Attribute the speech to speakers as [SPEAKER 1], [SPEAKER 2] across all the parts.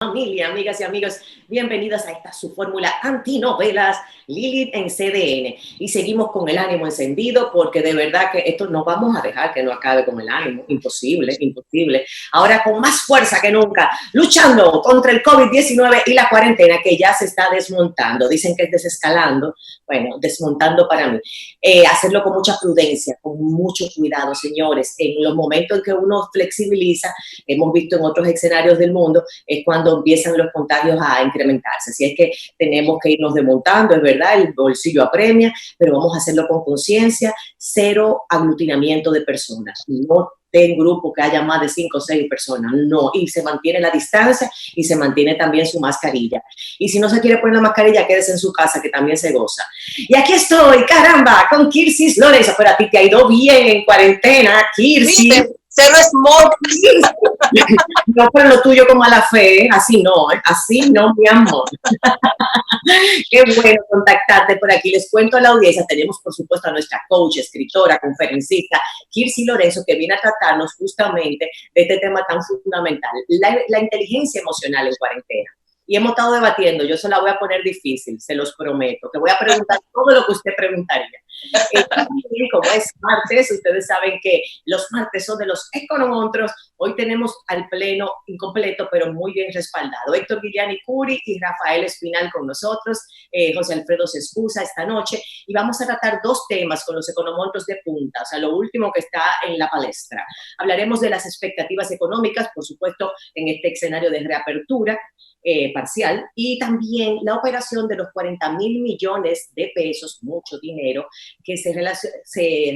[SPEAKER 1] Familia, amigas y amigos, bienvenidos a esta su fórmula antinovelas, Lilith en CDN. Y seguimos con el ánimo encendido porque de verdad que esto no vamos a dejar que no acabe con el ánimo. Imposible, imposible. Ahora con más fuerza que nunca, luchando contra el COVID-19 y la cuarentena que ya se está desmontando. Dicen que es desescalando. Bueno, desmontando para mí. Hacerlo con mucha prudencia, con mucho cuidado, señores. En los momentos en que uno flexibiliza, hemos visto en otros escenarios del mundo, es cuando empiezan los contagios a incrementarse. Así es que tenemos que irnos desmontando, es verdad, el bolsillo apremia, pero vamos a hacerlo con conciencia, cero aglutinamiento de personas. No en grupo que haya más de 5 o 6 personas, no, y se mantiene la distancia y se mantiene también su mascarilla. Y si no se quiere poner la mascarilla, quédese en su casa, que también se goza. Y aquí estoy, caramba, con Kirsis Lorenzo, pero a ti te ha ido bien en cuarentena, Kirsis.
[SPEAKER 2] Cero smoke.
[SPEAKER 1] No, pero lo tuyo como a la fe, así no, mi amor. Qué bueno contactarte por aquí. Les cuento a la audiencia, tenemos por supuesto a nuestra coach, escritora, conferencista, Kirsi Lorenzo, que viene a tratarnos justamente de este tema tan fundamental, la inteligencia emocional en cuarentena. Y hemos estado debatiendo, yo se la voy a poner difícil, se los prometo, que voy a preguntar todo lo que usted preguntaría. Como es martes, ustedes saben que los martes son de los economontros. Hoy tenemos al pleno incompleto, pero muy bien respaldado. Héctor Guillani Curi y Rafael Espinal con nosotros. José Alfredo se excusa esta noche. Y vamos a tratar 2 temas con los economontros de punta, o sea, lo último que está en la palestra. Hablaremos de las expectativas económicas, por supuesto, en este escenario de reapertura parcial, y también la operación de los 40,000 millones de pesos, mucho dinero, que se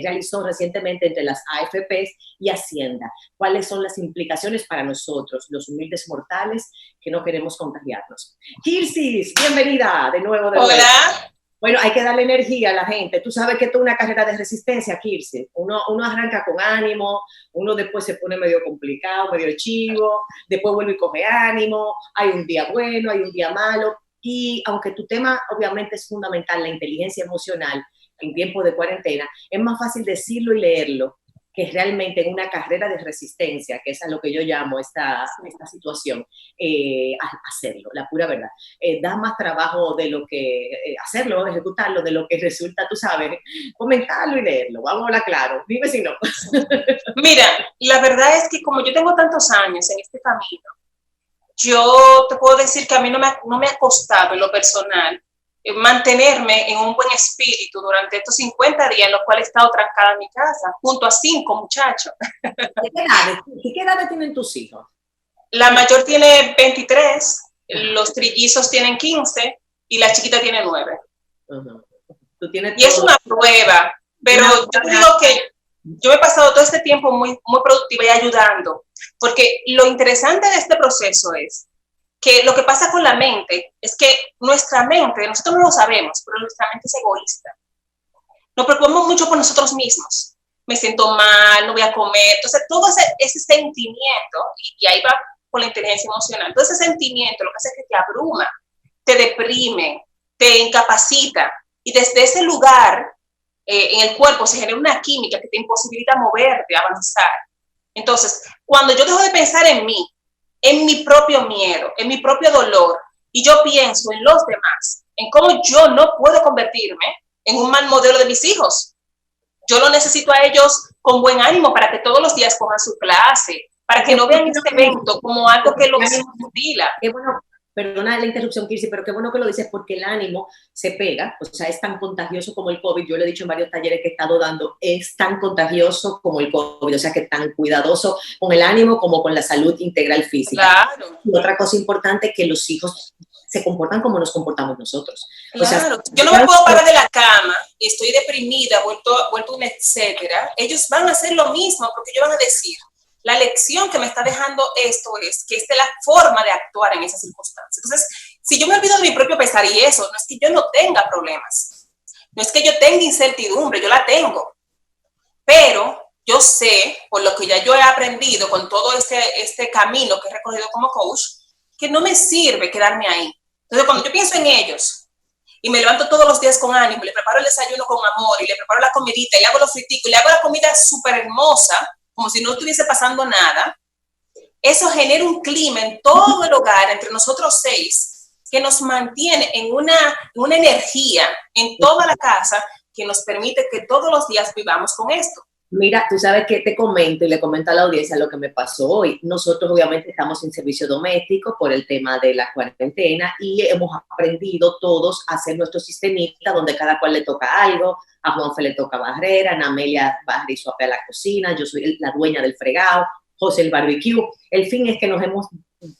[SPEAKER 1] realizó recientemente entre las AFPs y Hacienda. ¿Cuáles son las implicaciones para nosotros, los humildes mortales que no queremos contagiarnos? Kirsis, bienvenida de nuevo.
[SPEAKER 2] Hola.
[SPEAKER 1] Bueno, hay que darle energía a la gente. Tú sabes que esto es una carrera de resistencia, Kirsi. Uno arranca con ánimo, uno después se pone medio complicado, medio chivo, después vuelve y coge ánimo, hay un día bueno, hay un día malo. Y aunque tu tema obviamente es fundamental, la inteligencia emocional en tiempo de cuarentena, es más fácil decirlo y leerlo que realmente en una carrera de resistencia, que es a lo que yo llamo esta situación, hacerlo, la pura verdad. Da más trabajo de lo que hacerlo, ejecutarlo, de lo que resulta, tú sabes, comentarlo y leerlo. Vamos a hablar claro. Dime si no.
[SPEAKER 2] Mira, la verdad es que como yo tengo tantos años en este camino, yo te puedo decir que a mí no me ha costado en lo personal mantenerme en un buen espíritu durante estos 50 días en los cuales he estado trancada en mi casa, junto a 5 muchachos.
[SPEAKER 1] ¿Qué edades tienen tus hijos?
[SPEAKER 2] La mayor tiene 23, los trillizos tienen 15 y la chiquita tiene 9.
[SPEAKER 1] ¿Tú tienes
[SPEAKER 2] y es una prueba, pero yo te digo que yo me he pasado todo este tiempo muy, muy productiva y ayudando, porque lo interesante de este proceso es que lo que pasa con la mente es que nuestra mente, nosotros no lo sabemos, pero nuestra mente es egoísta. Nos preocupamos mucho por nosotros mismos. Me siento mal, no voy a comer. Entonces, todo ese sentimiento, y ahí va con la inteligencia emocional, todo ese sentimiento lo que hace es que te abruma, te deprime, te incapacita. Y desde ese lugar, en el cuerpo se genera una química que te imposibilita moverte, avanzar. Entonces, cuando yo dejo de pensar en mí, en mi propio miedo, en mi propio dolor, y yo pienso en los demás, en cómo yo no puedo convertirme en un mal modelo de mis hijos. Yo lo necesito a ellos con buen ánimo para que todos los días cojan su clase, para que no vean este evento como algo que los mutila.
[SPEAKER 1] Qué bueno. Perdona la interrupción, Kirsi, pero qué bueno que lo dices porque el ánimo se pega, o sea, es tan contagioso como el COVID. Yo lo he dicho en varios talleres que he estado dando, es tan contagioso como el COVID, o sea, que tan cuidadoso con el ánimo como con la salud integral física.
[SPEAKER 2] Claro.
[SPEAKER 1] Y otra cosa importante es que los hijos se comportan como nos comportamos nosotros.
[SPEAKER 2] Claro.
[SPEAKER 1] O sea,
[SPEAKER 2] yo no me puedo parar de la cama y estoy deprimida, vuelto un etcétera. Ellos van a hacer lo mismo porque ellos van a decir, la lección que me está dejando esto es que esta es la forma de actuar en esas circunstancias. Entonces, si yo me olvido de mi propio pesar y eso, no es que yo no tenga problemas, no es que yo tenga incertidumbre, yo la tengo, pero yo sé, por lo que ya yo he aprendido con todo este camino que he recorrido como coach, que no me sirve quedarme ahí. Entonces, cuando yo pienso en ellos y me levanto todos los días con ánimo, le preparo el desayuno con amor y le preparo la comidita y le hago los friticos y le hago la comida súper hermosa, como si no estuviese pasando nada, eso genera un clima en todo el hogar, entre nosotros 6, que nos mantiene en una energía en toda la casa que nos permite que todos los días vivamos con esto.
[SPEAKER 1] Mira, tú sabes que te comento y le comento a la audiencia lo que me pasó hoy. Nosotros obviamente estamos en servicio doméstico por el tema de la cuarentena y hemos aprendido todos a hacer nuestro sistemita donde cada cual le toca algo. A Juanfe le toca barrer, a Ana Amelia barre y suapea la cocina, yo soy la dueña del fregado, José el barbecue. El fin es que nos hemos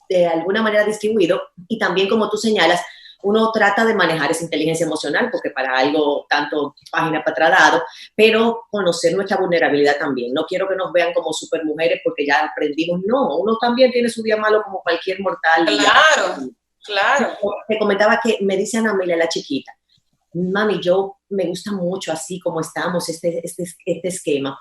[SPEAKER 1] de alguna manera distribuido y también, como tú señalas, uno trata de manejar esa inteligencia emocional, porque para algo tanto página para atrás dado, pero conocer nuestra vulnerabilidad también. No quiero que nos vean como supermujeres porque ya aprendimos. No, uno también tiene su día malo como cualquier mortal.
[SPEAKER 2] Claro, claro.
[SPEAKER 1] Te comentaba que me dice Ana Amelia, la chiquita, mami, yo me gusta mucho así como estamos, este esquema.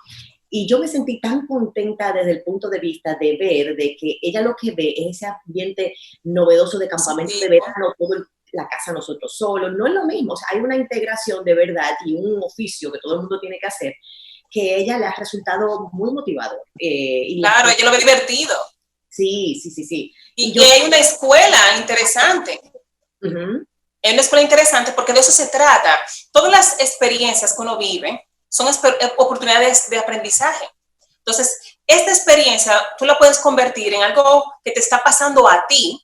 [SPEAKER 1] Y yo me sentí tan contenta desde el punto de vista de ver de que ella lo que ve es ese ambiente novedoso de campamento de verano, todo la casa nosotros solos, no es lo mismo, o sea, hay una integración de verdad y un oficio que todo el mundo tiene que hacer, que a ella le ha resultado muy motivador.
[SPEAKER 2] Claro, ella lo ve divertido.
[SPEAKER 1] Sí.
[SPEAKER 2] Y hay una escuela interesante. Es una escuela interesante porque de eso se trata. Todas las experiencias que uno vive son oportunidades de aprendizaje. Entonces, esta experiencia tú la puedes convertir en algo que te está pasando a ti,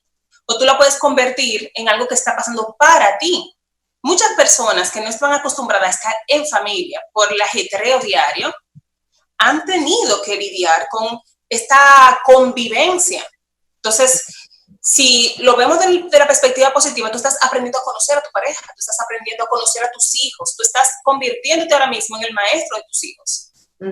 [SPEAKER 2] o tú la puedes convertir en algo que está pasando para ti. Muchas personas que no están acostumbradas a estar en familia por el ajetreo diario han tenido que lidiar con esta convivencia. Entonces, si lo vemos de la perspectiva positiva, tú estás aprendiendo a conocer a tu pareja, tú estás aprendiendo a conocer a tus hijos, tú estás convirtiéndote ahora mismo en el maestro de tus hijos.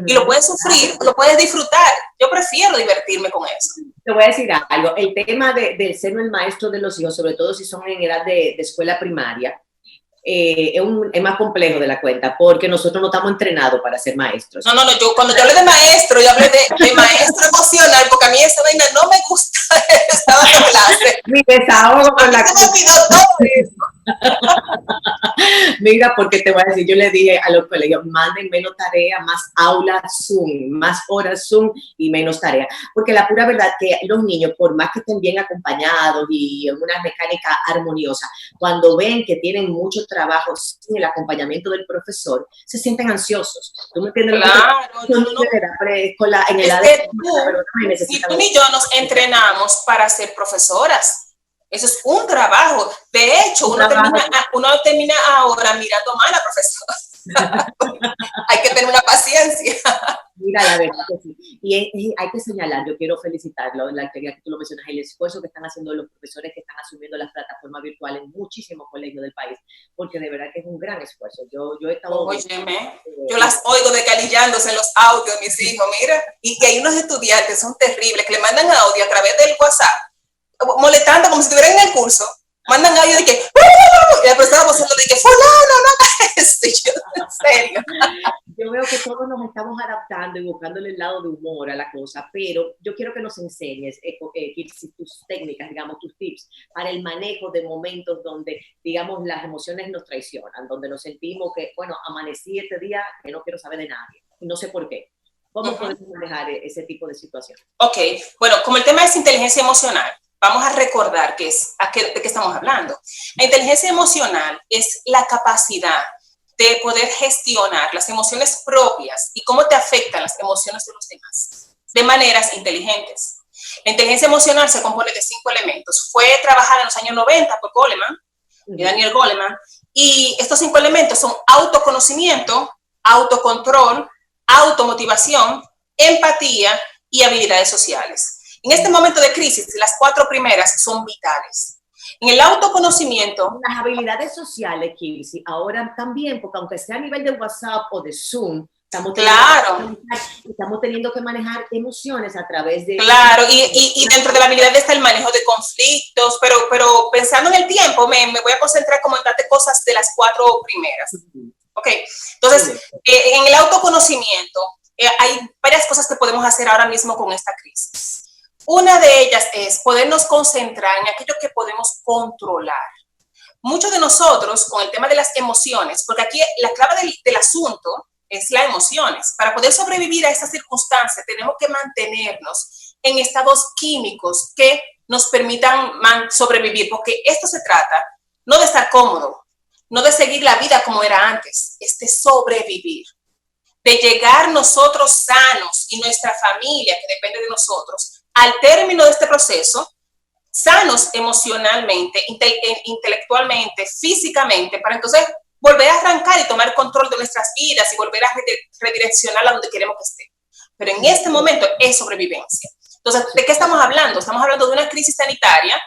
[SPEAKER 2] Y lo puedes sufrir, lo puedes disfrutar. Yo prefiero divertirme con eso.
[SPEAKER 1] Te voy a decir algo. El tema del ser el maestro de los hijos, sobre todo si son en edad de escuela primaria, es más complejo de la cuenta, porque nosotros no estamos entrenados para ser maestros.
[SPEAKER 2] No, cuando yo hablé de maestro, yo hablé de maestro emocional, porque a mí esa vaina no me gusta. Estaba en clase.
[SPEAKER 1] Mi desahogo con la
[SPEAKER 2] se me olvidó todo eso.
[SPEAKER 1] Mira, porque te voy a decir, yo le dije a los colegios, manden menos tarea, más aulas Zoom, más horas Zoom y menos tarea. Porque la pura verdad que los niños, por más que estén bien acompañados y en una mecánica armoniosa, cuando ven que tienen mucho trabajo sin el acompañamiento del profesor, se sienten ansiosos. ¿Tú me entiendes?
[SPEAKER 2] Claro, ni tú ni yo nos entrenamos para ser profesoras. Eso es un trabajo. De hecho, uno termina ahora mirando mal a profesor. Hay que tener una paciencia.
[SPEAKER 1] Mira, la verdad que sí. Y hay que señalar, yo quiero felicitarlo, la actividad que tú lo mencionas, el esfuerzo que están haciendo los profesores que están asumiendo las plataformas virtuales en muchísimos colegios del país, porque de verdad que es un gran esfuerzo. Yo he estado...
[SPEAKER 2] Óyeme, yo las oigo descalillándose en los audios de mis hijos, mira, y que hay unos estudiantes, son terribles, que le mandan audio a través del WhatsApp, molestando como si estuvieran en el curso, mandan audio de que y la profesora vociando de que fulano, no hagas esto. En serio.
[SPEAKER 1] Yo veo que todos nos estamos adaptando y buscándole el lado de humor a la cosa, pero yo quiero que nos enseñes tus técnicas, digamos, tus tips para el manejo de momentos donde, digamos, las emociones nos traicionan, donde nos sentimos que, bueno, amanecí este día que no quiero saber de nadie y no sé por qué. ¿Cómo podemos manejar ese tipo de situación?
[SPEAKER 2] Ok, bueno, como el tema es inteligencia emocional, vamos a recordar de qué estamos hablando. La inteligencia emocional es la capacidad de poder gestionar las emociones propias y cómo te afectan las emociones de los demás de maneras inteligentes. La inteligencia emocional se compone de 5 elementos. Fue trabajada en los años 90 por Goleman, Daniel Goleman, y estos 5 elementos son autoconocimiento, autocontrol, automotivación, empatía y habilidades sociales. En este momento de crisis, las 4 primeras son vitales. En el autoconocimiento...
[SPEAKER 1] Las habilidades sociales, Kirsi, ahora también, porque aunque sea a nivel de WhatsApp o de Zoom, estamos teniendo que manejar emociones a través de...
[SPEAKER 2] Claro, y dentro de la habilidad está el manejo de conflictos, pero pensando en el tiempo, me voy a concentrar como en darte cosas de las 4 primeras. Ok, entonces, en el autoconocimiento, hay varias cosas que podemos hacer ahora mismo con esta crisis. Una de ellas es podernos concentrar en aquello que podemos controlar. Muchos de nosotros, con el tema de las emociones, porque aquí la clave del asunto es las emociones. Para poder sobrevivir a esta circunstancia, tenemos que mantenernos en estados químicos que nos permitan sobrevivir, porque esto se trata no de estar cómodo, no de seguir la vida como era antes, es de sobrevivir, de llegar nosotros sanos y nuestra familia, que depende de nosotros, al término de este proceso, sanos emocionalmente, intelectualmente, físicamente, para entonces volver a arrancar y tomar control de nuestras vidas y volver a redireccionar a donde queremos que esté. Pero en este momento es sobrevivencia. Entonces, ¿de qué estamos hablando? Estamos hablando de una crisis sanitaria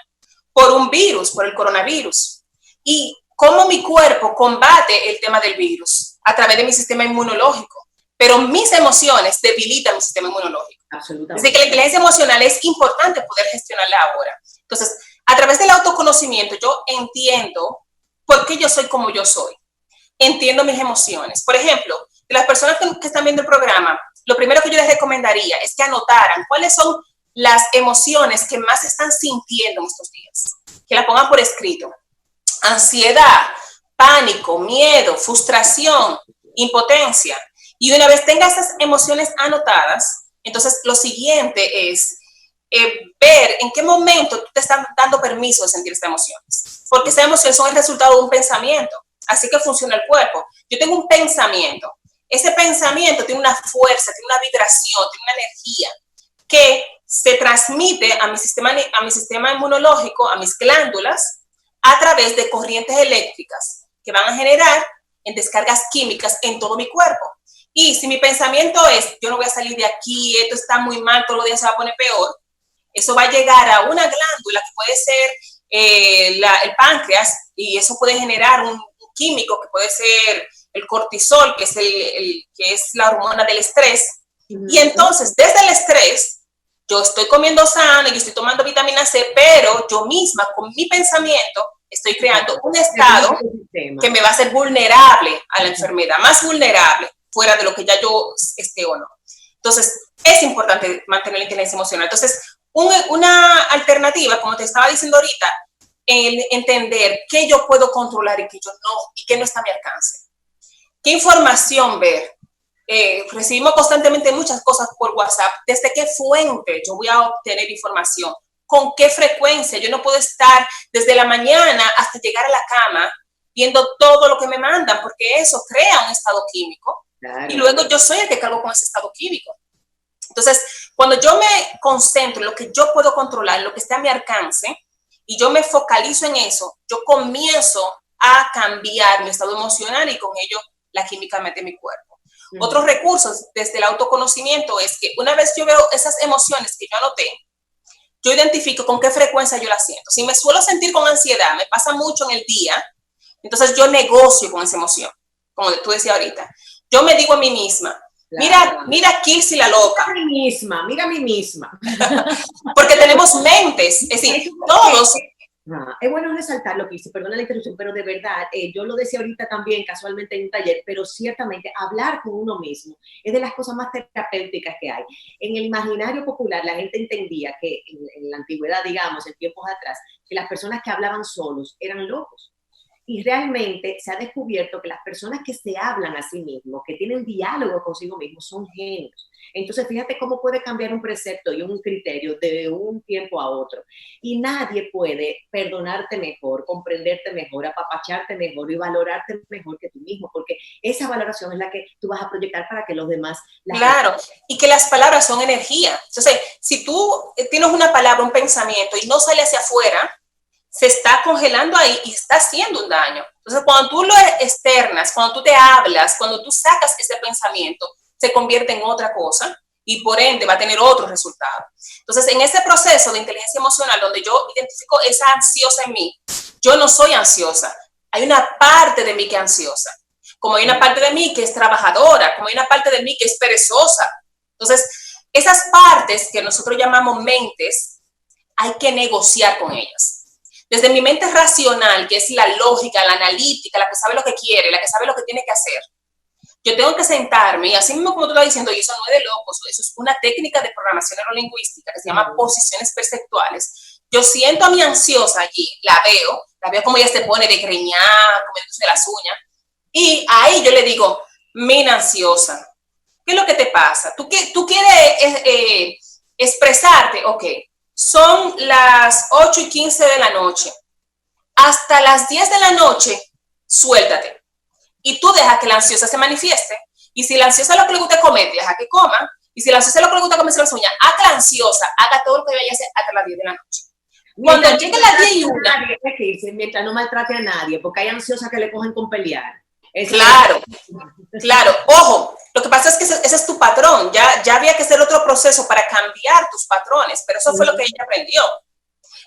[SPEAKER 2] por un virus, por el coronavirus. Y cómo mi cuerpo combate el tema del virus a través de mi sistema inmunológico. Pero mis emociones debilitan mi sistema inmunológico.
[SPEAKER 1] Absolutamente.
[SPEAKER 2] Así que la inteligencia emocional es importante poder gestionarla ahora. Entonces, a través del autoconocimiento, yo entiendo por qué yo soy como yo soy. Entiendo mis emociones. Por ejemplo, de las personas que están viendo el programa, lo primero que yo les recomendaría es que anotaran cuáles son las emociones que más están sintiendo en estos días. Que las pongan por escrito. Ansiedad, pánico, miedo, frustración, impotencia. Y una vez tengas esas emociones anotadas, entonces lo siguiente es ver en qué momento tú te estás dando permiso de sentir estas emociones. Porque esas emociones son el resultado de un pensamiento. Así que funciona el cuerpo. Yo tengo un pensamiento. Ese pensamiento tiene una fuerza, tiene una vibración, tiene una energía que se transmite a mi sistema inmunológico, a mis glándulas, a través de corrientes eléctricas que van a generar en descargas químicas en todo mi cuerpo. Y si mi pensamiento es, yo no voy a salir de aquí, esto está muy mal, todos los días se va a poner peor, eso va a llegar a una glándula que puede ser el páncreas, y eso puede generar un químico que puede ser el cortisol, que es la hormona del estrés. Y entonces, desde el estrés, yo estoy comiendo sano, yo estoy tomando vitamina C, pero yo misma, con mi pensamiento, estoy creando un estado que me va a hacer vulnerable a la enfermedad, más vulnerable, fuera de lo que ya yo esté o no. Entonces, es importante mantener la inteligencia emocional. Entonces, una alternativa, como te estaba diciendo ahorita, el entender qué yo puedo controlar y qué yo no, y qué no está a mi alcance. ¿Qué información ver? Recibimos constantemente muchas cosas por WhatsApp. ¿Desde qué fuente yo voy a obtener información? ¿Con qué frecuencia? Yo no puedo estar desde la mañana hasta llegar a la cama viendo todo lo que me mandan, porque eso crea un estado químico. Claro. Y luego yo soy el que cargo con ese estado químico. Entonces, cuando yo me concentro en lo que yo puedo controlar, en lo que está a mi alcance, y yo me focalizo en eso, yo comienzo a cambiar mi estado emocional y con ello la química de mi cuerpo. Otros recursos desde el autoconocimiento es que una vez yo veo esas emociones que yo anoté, yo identifico con qué frecuencia yo las siento. Si me suelo sentir con ansiedad, me pasa mucho en el día, entonces yo negocio con esa emoción, como tú decías ahorita. Yo me digo a mí misma, claro. mira Kilsi la loca.
[SPEAKER 1] Mira a mí misma.
[SPEAKER 2] Porque tenemos mentes, es decir, todos...
[SPEAKER 1] Es bueno resaltar lo que hice, perdona la interrupción, pero de verdad, yo lo decía ahorita también casualmente en un taller, pero ciertamente hablar con uno mismo es de las cosas más terapéuticas que hay. En el imaginario popular la gente entendía que en la antigüedad, digamos, en tiempos atrás, que las personas que hablaban solos eran locos. Y realmente se ha descubierto que las personas que se hablan a sí mismos, que tienen diálogo consigo mismos, son genios. Entonces, fíjate cómo puede cambiar un precepto y un criterio de un tiempo a otro. Y nadie puede perdonarte mejor, comprenderte mejor, apapacharte mejor y valorarte mejor que tú mismo, porque esa valoración es la que tú vas a proyectar para que los demás...
[SPEAKER 2] Claro, y que las palabras son energía. Entonces, si tú tienes una palabra, un pensamiento y no sale hacia afuera, se está congelando ahí y está haciendo un daño. Entonces, cuando tú lo externas, cuando tú te hablas, cuando tú sacas ese pensamiento, se convierte en otra cosa y por ende va a tener otro resultado. Entonces, en ese proceso de inteligencia emocional, donde yo identifico esa ansiosa en mí, yo no soy ansiosa. Hay una parte de mí que es ansiosa, como hay una parte de mí que es trabajadora, como hay una parte de mí que es perezosa. Entonces, esas partes que nosotros llamamos mentes, hay que negociar con ellas. Desde mi mente racional, que es la lógica, la analítica, la que sabe lo que quiere, la que sabe lo que tiene que hacer, yo tengo que sentarme, y así mismo como tú estás diciendo, y eso no es de locos, eso es una técnica de programación neurolingüística que se llama posiciones perceptuales. Yo siento a mi ansiosa allí, la veo como ella se pone de greñada, comiéndose las uñas, y ahí yo le digo, mina ansiosa, ¿qué es lo que te pasa? ¿Tú quieres expresarte, ok, son las 8:15 de la noche, hasta las 10 de la noche, suéltate. Y tú deja que la ansiosa se manifieste. Y si la ansiosa lo que le gusta comer, deja que coma. Y si la ansiosa lo que le gusta comerse las uñas, haga la ansiosa, haga todo lo que vaya a hacer hasta las 10 de la noche. Cuando llegue las 10 y una,
[SPEAKER 1] mientras no maltrate a nadie, porque hay ansiosas que le cogen con pelear.
[SPEAKER 2] Claro, claro. Ojo, lo que pasa es que ese es tu patrón. Ya había que hacer otro proceso para cambiar tus patrones, pero eso fue lo que ella aprendió.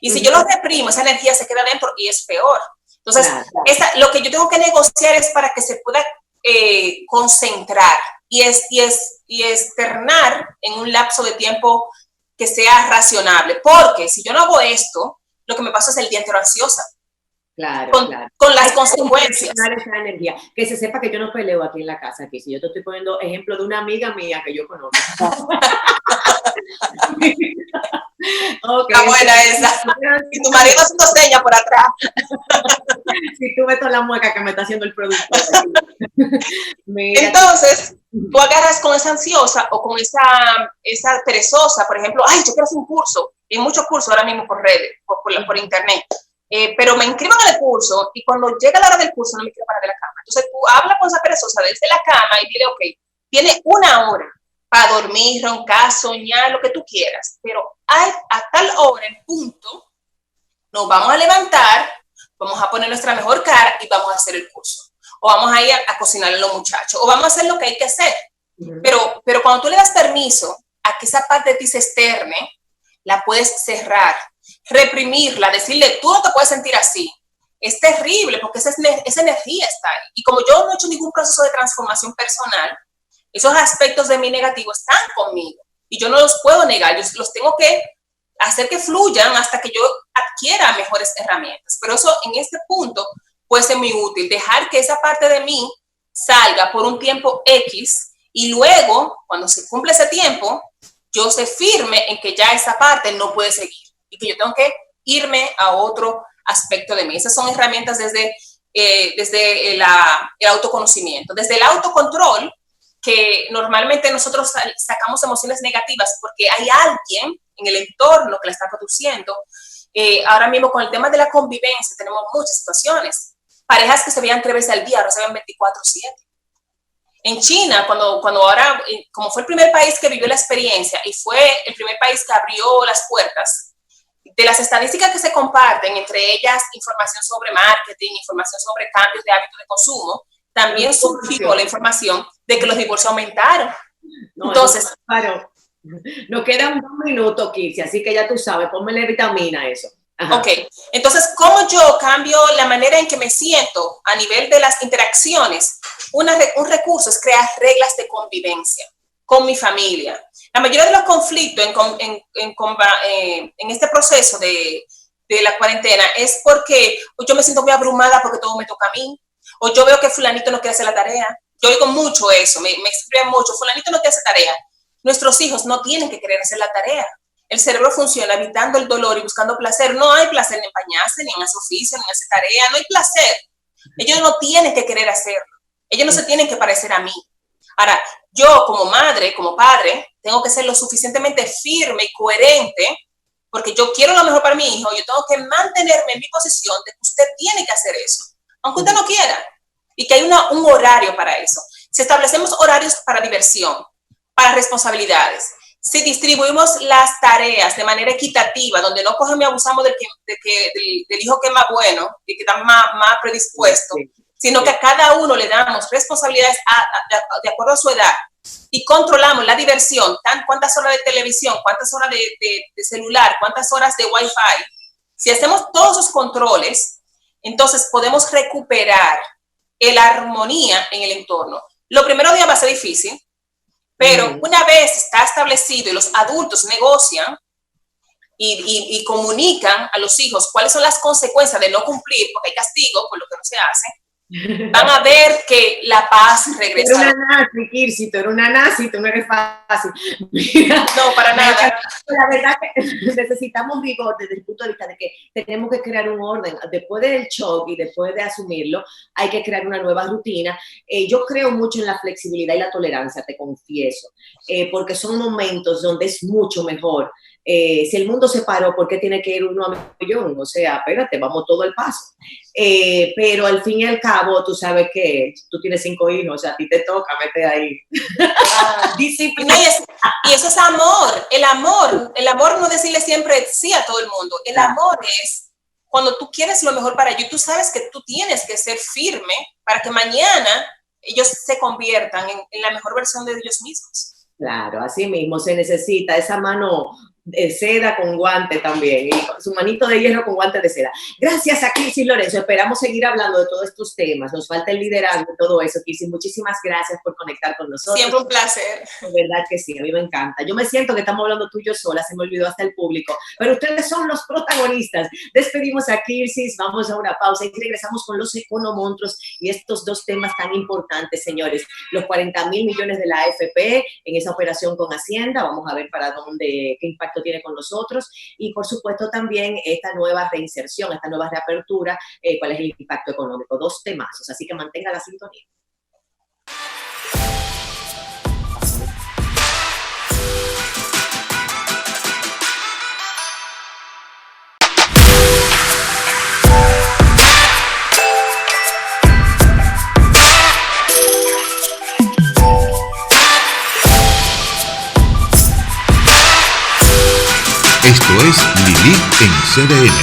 [SPEAKER 2] Y si yo lo reprimo, esa energía se queda dentro y es peor. Entonces, lo que yo tengo que negociar es para que se pueda concentrar y externar en un lapso de tiempo que sea razonable. Porque si yo no hago esto, lo que me pasa es el día entero ansiosa.
[SPEAKER 1] Claro,
[SPEAKER 2] con las consecuencias.
[SPEAKER 1] Esa energía. Que se sepa que yo no peleo aquí en la casa. Aquí. Si yo te estoy poniendo ejemplo de una amiga mía que yo conozco.
[SPEAKER 2] Okay. Está buena esa. Y tu marido haciendo señas por atrás.
[SPEAKER 1] Si tú ves toda la mueca que me está haciendo el producto.
[SPEAKER 2] Entonces, tú agarras con esa ansiosa o con esa perezosa, por ejemplo, ay, yo quiero hacer un curso. Hay muchos cursos ahora mismo por redes, por internet. Pero me inscribo en el curso y cuando llega la hora del curso no me quiero parar de la cama. Entonces tú hablas con esa perezosa desde la cama y dile, ok, tiene 1 hora para dormir, roncar, soñar, lo que tú quieras. Pero a tal hora, en punto, nos vamos a levantar, vamos a poner nuestra mejor cara y vamos a hacer el curso. O vamos a ir a cocinar a los muchachos. O vamos a hacer lo que hay que hacer. Pero cuando tú le das permiso a que esa parte de ti se externe, la puedes cerrar, reprimirla, decirle, tú no te puedes sentir así. Es terrible porque esa energía está ahí. Y como yo no he hecho ningún proceso de transformación personal, esos aspectos de mí negativo están conmigo. Y yo no los puedo negar, yo los tengo que hacer que fluyan hasta que yo adquiera mejores herramientas. Pero eso en este punto puede ser muy útil, dejar que esa parte de mí salga por un tiempo X y luego, cuando se cumple ese tiempo, yo se firme en que ya esa parte no puede seguir y que yo tengo que irme a otro aspecto de mí. Esas son herramientas desde el autoconocimiento, desde el autocontrol, que normalmente nosotros sacamos emociones negativas porque hay alguien en el entorno que la está produciendo. Ahora mismo con el tema de la convivencia tenemos muchas situaciones. Parejas que se veían 3 veces al día, ahora se ven 24/7. En China, cuando ahora, como fue el primer país que vivió la experiencia y fue el primer país que abrió las puertas, de las estadísticas que se comparten, entre ellas información sobre marketing, información sobre cambios de hábitos de consumo, también surgió la información de que los divorcios aumentaron.
[SPEAKER 1] No, entonces, claro, nos quedan 2 minutos, Kirsi, así que ya tú sabes, pónmele vitamina a eso.
[SPEAKER 2] Ajá. Ok, entonces, ¿cómo yo cambio la manera en que me siento a nivel de las interacciones? Un recurso es crear reglas de convivencia con mi familia. La mayoría de los conflictos en este proceso de la cuarentena es porque yo me siento muy abrumada porque todo me toca a mí, o yo veo que fulanito no quiere hacer la tarea. Yo oigo mucho eso, me escriben mucho, fulanito no quiere hacer tarea. Nuestros hijos no tienen que querer hacer la tarea. El cerebro funciona evitando el dolor y buscando placer. No hay placer ni en bañarse, ni en hacer oficio, ni en hacer tarea. No hay placer. Ellos no tienen que querer hacerlo. Ellos no se tienen que parecer a mí. Ahora, yo como madre, como padre, tengo que ser lo suficientemente firme y coherente porque yo quiero lo mejor para mi hijo. Yo tengo que mantenerme en mi posición de que usted tiene que hacer eso, aunque usted no quiera. Y que hay un horario para eso. Si establecemos horarios para diversión, para responsabilidades, si distribuimos las tareas de manera equitativa, donde no cogemos y abusamos del hijo que es más bueno y que está más predispuesto, sino que a cada uno le damos responsabilidades de acuerdo a su edad y controlamos la diversión, cuántas horas de televisión, cuántas horas de celular, cuántas horas de Wi-Fi. Si hacemos todos esos controles, entonces podemos recuperar la armonía en el entorno. Los primeros días va a ser difícil, pero una vez está establecido y los adultos negocian y comunican a los hijos cuáles son las consecuencias de no cumplir, porque hay castigo por lo que no se hace, van a ver que la paz regresa.
[SPEAKER 1] Tú eres una nazi, Kirsi, tú eres una nazi, tú no eres fácil. Mira,
[SPEAKER 2] no, para nada.
[SPEAKER 1] La verdad que necesitamos rigor desde el punto de vista de que tenemos que crear un orden. Después del shock y después de asumirlo, hay que crear una nueva rutina. Yo creo mucho en la flexibilidad y la tolerancia, te confieso, porque son momentos donde es mucho mejor. Si el mundo se paró, ¿por qué tiene que ir uno a millón? O sea, espérate, vamos todo el paso. Pero al fin y al cabo, tú sabes que tú tienes 5 hijos, o sea, a ti te toca, vete ahí.
[SPEAKER 2] Disciplina. Y eso es amor. El amor no decirle siempre sí a todo el mundo. El amor es cuando tú quieres lo mejor para ellos, tú sabes que tú tienes que ser firme para que mañana ellos se conviertan en la mejor versión de ellos mismos.
[SPEAKER 1] Claro, así mismo se necesita esa mano de seda con guante también, y su manito de hierro con guante de seda. Gracias a Kirsi Lorenzo, esperamos seguir hablando de todos estos temas, nos falta el liderazgo y todo eso. Kirsi, muchísimas gracias por conectar con nosotros.
[SPEAKER 2] Siempre un placer.
[SPEAKER 1] De verdad que sí, a mí me encanta. Yo me siento que estamos hablando tú y yo sola, se me olvidó hasta el público, pero ustedes son los protagonistas. Despedimos a Kirsi, vamos a una pausa y regresamos con los economonstruos y estos 2 temas tan importantes, señores. Los 40,000 millones de la AFP en esa operación con Hacienda, vamos a ver para dónde, qué impacto tiene con nosotros, y por supuesto también esta nueva reinserción, esta nueva reapertura, cuál es el impacto económico. 2 temazos, así que mantenga la sintonía.
[SPEAKER 3] Esto es Lilith en CDN.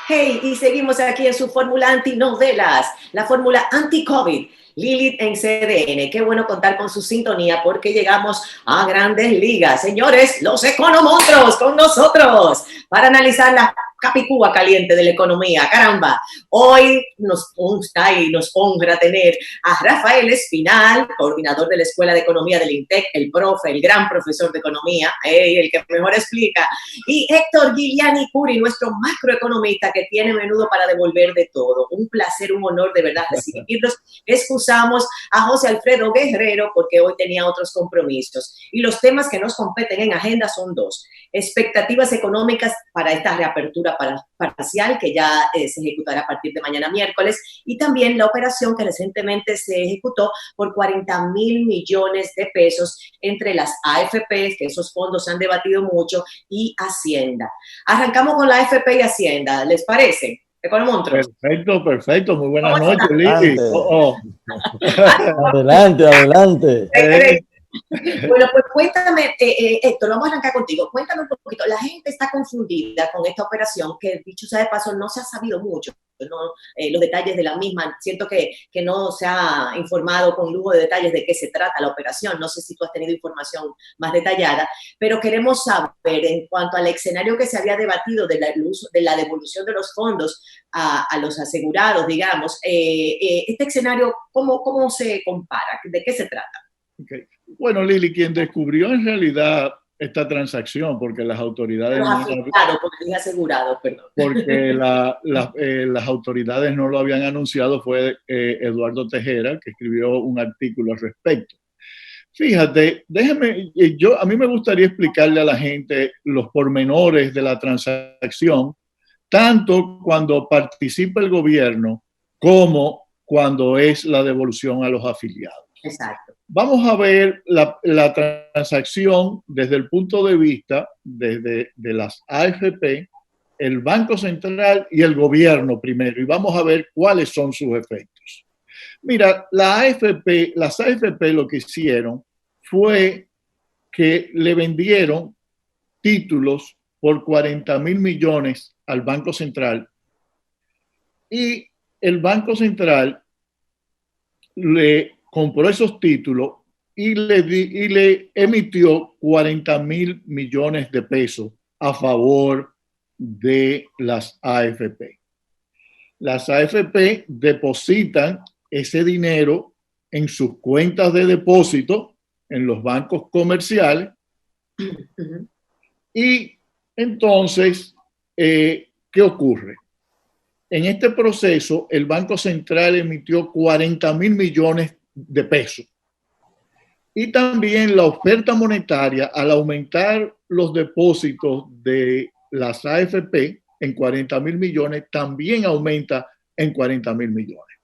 [SPEAKER 1] Hey, y seguimos aquí en su fórmula antinovelas, la fórmula anti-COVID. Lilith en CDN. Qué bueno contar con su sintonía porque llegamos a grandes ligas. Señores, los economonstruos con nosotros para analizar la capicúa caliente de la economía. Caramba, hoy nos gusta y nos honra tener a Rafael Espinal, coordinador de la Escuela de Economía del INTEC, el profe, el gran profesor de economía, el que mejor explica, y Héctor Giuliani Curi, nuestro macroeconomista que tiene menudo para devolver de todo. Un placer, un honor de verdad recibirlos. Excusamos a José Alfredo Guerrero porque hoy tenía otros compromisos. Y los temas que nos competen en agenda son 2. Expectativas económicas para esta reapertura parcial que ya se ejecutará a partir de mañana miércoles, y también la operación que recientemente se ejecutó por 40,000 millones de pesos entre las AFP, que esos fondos se han debatido mucho, y Hacienda. Arrancamos con la AFP y Hacienda, ¿les parece? Economonstruos.
[SPEAKER 4] Perfecto. Muy buenas noches, Lili.
[SPEAKER 5] Adelante.
[SPEAKER 1] Bueno, pues cuéntame, Héctor, vamos a arrancar contigo. Cuéntame un poquito. La gente está confundida con esta operación que, dicho sea de paso, no se ha sabido mucho, ¿no? Los detalles de la misma. Siento que no se ha informado con lujo de detalles de qué se trata la operación. No sé si tú has tenido información más detallada, pero queremos saber en cuanto al escenario que se había debatido de la devolución de los fondos a los asegurados, digamos. Este escenario, ¿cómo se compara? ¿De qué se trata?
[SPEAKER 4] Okay. Bueno, Lili, quien descubrió en realidad esta transacción, porque las autoridades... Porque las autoridades no lo habían anunciado, fue Eduardo Tejera, que escribió un artículo al respecto. Fíjate, a mí me gustaría explicarle a la gente los pormenores de la transacción, tanto cuando participa el gobierno como cuando es la devolución a los afiliados.
[SPEAKER 1] Exacto.
[SPEAKER 4] Vamos a ver la transacción desde el punto de vista de las AFP, el Banco Central y el gobierno primero, y vamos a ver cuáles son sus efectos. Mira, las AFP lo que hicieron fue que le vendieron títulos por 40,000 millones al Banco Central, y el Banco Central le compró esos títulos y le emitió 40,000 millones de pesos a favor de las AFP. Las AFP depositan ese dinero en sus cuentas de depósito en los bancos comerciales. Y entonces, ¿qué ocurre? en este proceso el Banco Central emitió 40.000 millones de pesos. Y también la oferta monetaria, al aumentar los depósitos de las AFP en 40.000 millones, también aumenta en 40.000 millones.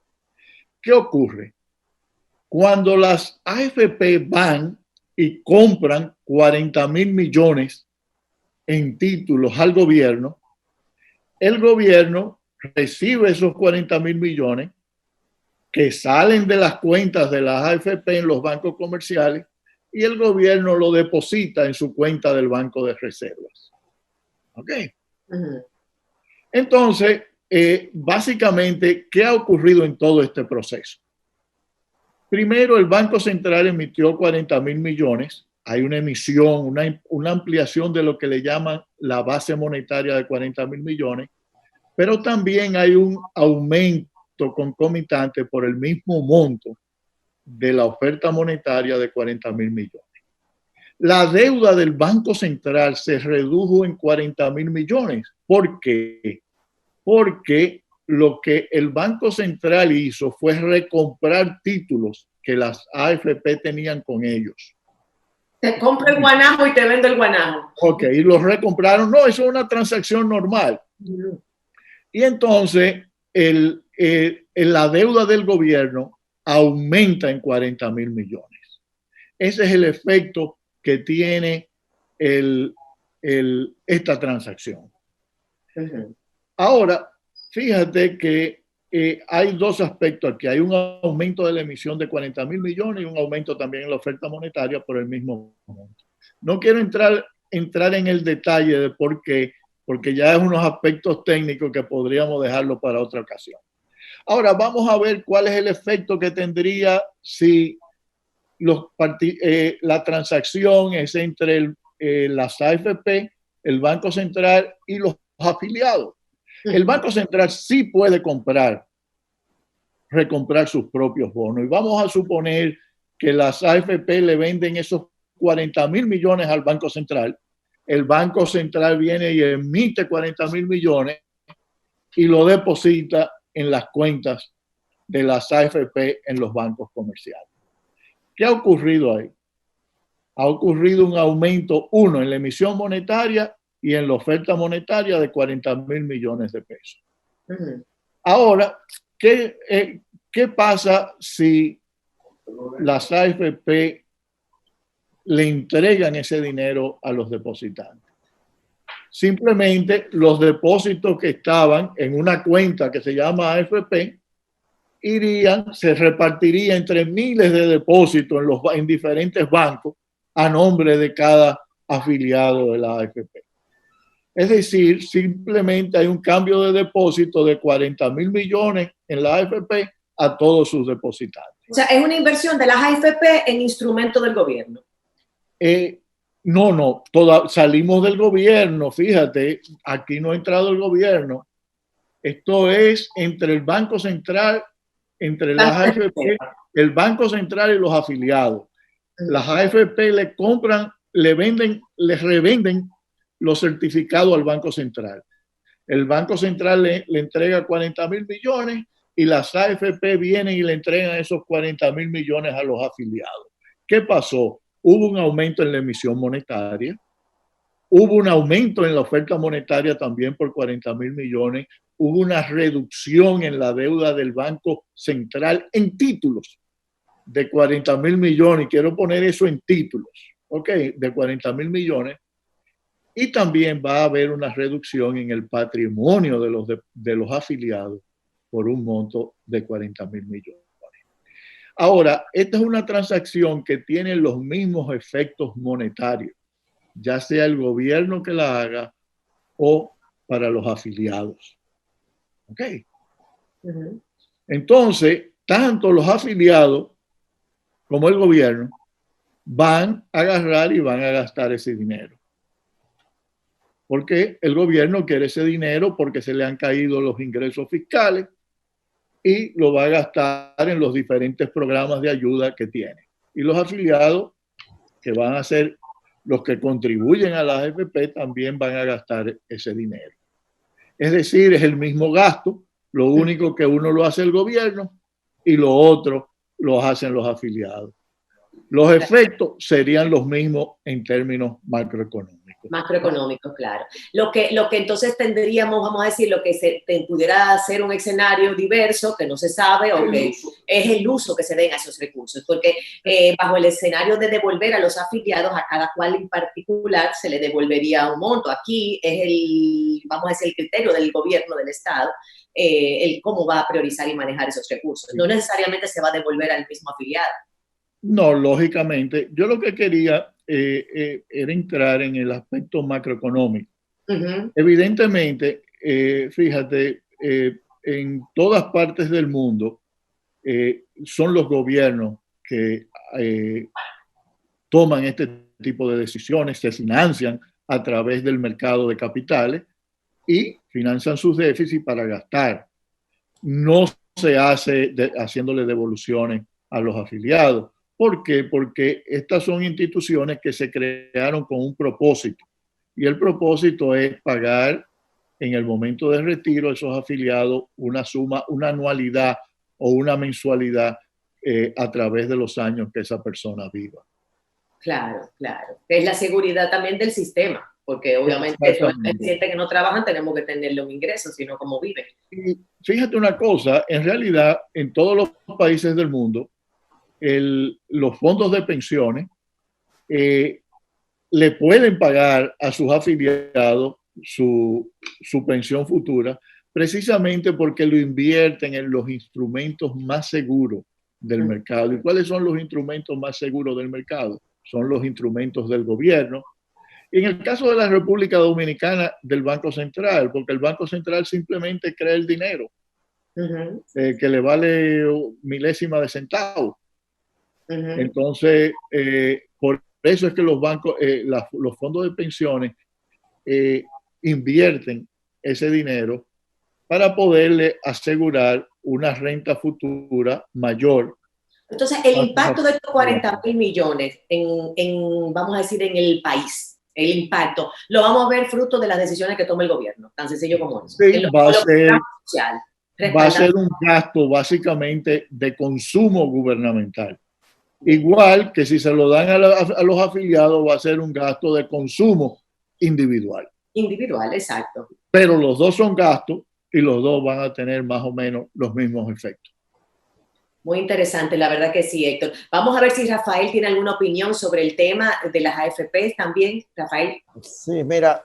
[SPEAKER 4] ¿Qué ocurre? Cuando las AFP van y compran 40.000 millones en títulos al gobierno, el gobierno recibe esos 40.000 millones que salen de las cuentas de las AFP en los bancos comerciales y el gobierno lo deposita en su cuenta del Banco de Reservas. ¿Ok? Entonces, básicamente, ¿qué ha ocurrido en todo este proceso? Primero, el Banco Central emitió 40.000 millones. Hay una emisión, una ampliación de lo que le llaman la base monetaria de 40.000 millones, pero también hay un aumento concomitante por el mismo monto de la oferta monetaria de 40.000 millones. La deuda del Banco Central se redujo en 40.000 millones. ¿Por qué? Porque lo que el Banco Central hizo fue recomprar títulos que las AFP tenían con ellos.
[SPEAKER 1] Te compro el guanajo y te vendo el guanajo.
[SPEAKER 4] Ok, y los recompraron. No, eso es una transacción normal. Y entonces la deuda del gobierno aumenta en 40.000 millones. Ese es el efecto que tiene esta transacción. Ahora, fíjate que hay dos aspectos aquí. Hay un aumento de la emisión de 40.000 millones y un aumento también en la oferta monetaria por el mismo monto. No quiero entrar en el detalle de por qué, porque ya es unos aspectos técnicos que podríamos dejarlo para otra ocasión. Ahora vamos a ver cuál es el efecto que tendría si la transacción es entre las AFP, el Banco Central y los afiliados. El Banco Central sí puede recomprar sus propios bonos. Y vamos a suponer que las AFP le venden esos 40.000 millones al Banco Central. El Banco Central viene y emite 40.000 millones y lo deposita en las cuentas de las AFP en los bancos comerciales. ¿Qué ha ocurrido ahí? Ha ocurrido un aumento, uno, en la emisión monetaria y en la oferta monetaria de 40.000 millones de pesos. Ahora, ¿qué pasa si las AFP le entregan ese dinero a los depositantes? Simplemente los depósitos que estaban en una cuenta que se llama AFP se repartiría entre miles de depósitos en diferentes bancos a nombre de cada afiliado de la AFP. Es decir, simplemente hay un cambio de depósito de 40.000 millones en la AFP a todos sus depositantes.
[SPEAKER 1] O sea, es una inversión de las AFP en instrumentos del gobierno.
[SPEAKER 4] No, salimos del gobierno, fíjate, aquí no ha entrado el gobierno. Esto es entre el Banco Central, entre las AFP, el Banco Central y los afiliados. Las AFP le compran, les revenden los certificados al Banco Central. El Banco Central le entrega 40.000 millones y las AFP vienen y le entregan esos 40.000 millones a los afiliados. ¿Qué pasó? Hubo un aumento en la emisión monetaria, hubo un aumento en la oferta monetaria también por 40.000 millones, hubo una reducción en la deuda del Banco Central en títulos de 40.000 millones, y quiero poner eso en títulos, ¿ok? De 40.000 millones, y también va a haber una reducción en el patrimonio de los afiliados por un monto de 40.000 millones. Ahora, esta es una transacción que tiene los mismos efectos monetarios, ya sea el gobierno que la haga o para los afiliados. ¿Ok? Entonces, tanto los afiliados como el gobierno van a agarrar y van a gastar ese dinero. Porque el gobierno quiere ese dinero porque se le han caído los ingresos fiscales y lo va a gastar en los diferentes programas de ayuda que tiene. Y los afiliados, que van a ser los que contribuyen a la AFP, también van a gastar ese dinero. Es decir, es el mismo gasto, Lo único que uno lo hace el gobierno y lo otro lo hacen los afiliados. Los efectos serían los mismos en términos macroeconómicos.
[SPEAKER 1] Macroeconómicos, claro. Lo que entonces tendríamos, vamos a decir, lo que pudiera ser un escenario diverso, que no se sabe, o que es el uso que se den a esos recursos, porque bajo el escenario de devolver a los afiliados, a cada cual en particular se le devolvería un monto. Aquí es vamos a decir, el criterio del gobierno del Estado, el cómo va a priorizar y manejar esos recursos. No necesariamente se va a devolver al mismo afiliado.
[SPEAKER 4] No, lógicamente. Yo lo que quería era entrar en el aspecto macroeconómico. Uh-huh. Evidentemente, fíjate, en todas partes del mundo son los gobiernos que toman este tipo de decisiones, se financian a través del mercado de capitales y financian sus déficits para gastar. No se hace haciéndole devoluciones a los afiliados. ¿Por qué? Porque estas son instituciones que se crearon con un propósito y el propósito es pagar en el momento del retiro a esos afiliados una suma, una anualidad o una mensualidad a través de los años que esa persona viva.
[SPEAKER 1] Claro, claro. Es la seguridad también del sistema, porque obviamente el gente que no trabajan tenemos que tenerle un ingreso, sino cómo viven.
[SPEAKER 4] Y fíjate una cosa, en realidad en todos los países del mundo, los fondos de pensiones le pueden pagar a sus afiliados su pensión futura precisamente porque lo invierten en los instrumentos más seguros del mercado. ¿Y cuáles son los instrumentos más seguros del mercado? Son los instrumentos del gobierno. Y en el caso de la República Dominicana, del Banco Central, porque el Banco Central simplemente crea el dinero, que le vale milésima de centavo. Entonces, por eso es que los bancos, los fondos de pensiones invierten ese dinero para poderle asegurar una renta futura mayor.
[SPEAKER 1] Entonces, el impacto de estos 40.000 millones vamos a decir, en el país, el impacto, lo vamos a ver fruto de las decisiones que toma el gobierno, tan sencillo como eso.
[SPEAKER 4] Sí, va a ser un gasto básicamente de consumo gubernamental. Igual que si se lo dan a los afiliados, va a ser un gasto de consumo individual.
[SPEAKER 1] Individual, exacto.
[SPEAKER 4] Pero los dos son gastos y los dos van a tener más o menos los mismos efectos.
[SPEAKER 1] Muy interesante, la verdad que sí, Héctor. Vamos a ver si Rafael tiene alguna opinión sobre el tema de las AFPs también. Rafael.
[SPEAKER 5] Sí, mira,